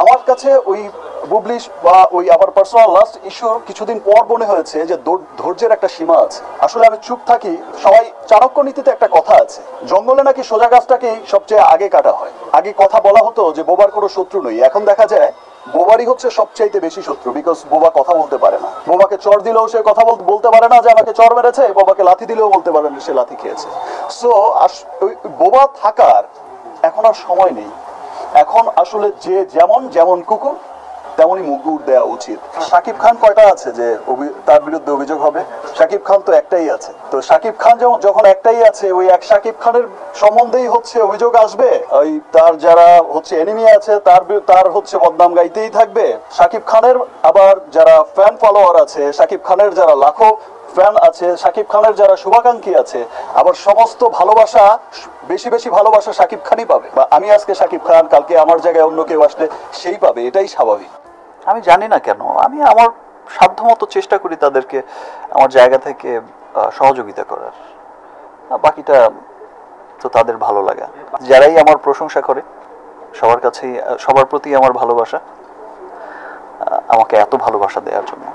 আমার কাছে ওই বুবলি বা ওই আবার পার্সোনাল লাস্ট ইস্যু কিছুদিন পর মনে হয়েছে যে ধৈর্যের একটা সীমা আছে। আসলে আমি চুপ থাকি, সবাই চাণক্য নীতিতে একটা কথা আছে, জঙ্গলে নাকি সোজা গাছটাকেই সবচেয়ে আগে কাটা হয়। আগে কথা বলা হতো যে বোবার কোনো শত্রু নেই, এখন দেখা যায় বোবারই হচ্ছে সবচাইতে বেশি শত্রু, বিকজ বোবা কথা বলতে পারে না। বোবাকে চর দিলেও সে কথা বলতে পারে না যে আমাকে চর মেরেছে, বোবাকে লাথি দিলেও বলতে পারে না সে লাথি খেয়েছে। সো বোবা থাকার এখন আর সময় নেই। এখন আসলে যে যেমন যেমন কুকুর তেমনই মুগুর দেওয়া উচিত। শাকিব খান কয়টা আছে যে তার বিরুদ্ধে অভিযোগ হবে? শাকিব খান তো একটাই আছে। তো শাকিব খান যখন একটাই আছে, ওই এক শাকিব খানের সম্বন্ধেই হচ্ছে অভিযোগ আসবে। ওই তার যারা হচ্ছে এনিমি আছে তার হচ্ছে বদনাম গাইতেই থাকবে। শাকিব খানের আবার যারা ফ্যান ফলোয়ার আছে, শাকিব খানের যারা লাখো ফ্যান আছে, শাকিব খানের যারা শুভাকাঙ্ক্ষী আছে, আবার সমস্ত ভালোবাসা বেশি বেশি ভালোবাসা শাকিব খানই পাবে। বা আমি আজকে শাকিব খান, কালকে আমার জায়গায় অন্য কেউ আসলে সেই পাবে, এটাই স্বাভাবিক। আমি জানি না কেন, আমি আমার সাধ্যমতো চেষ্টা করি তাদেরকে আমার জায়গা থেকে সহযোগিতা করার। বাকিটা তো তাদের ভালো লাগা। যারাই আমার প্রশংসা করে সবার কাছেই, সবার প্রতি আমার ভালোবাসা, আমাকে এত ভালোবাসা দেওয়ার জন্য।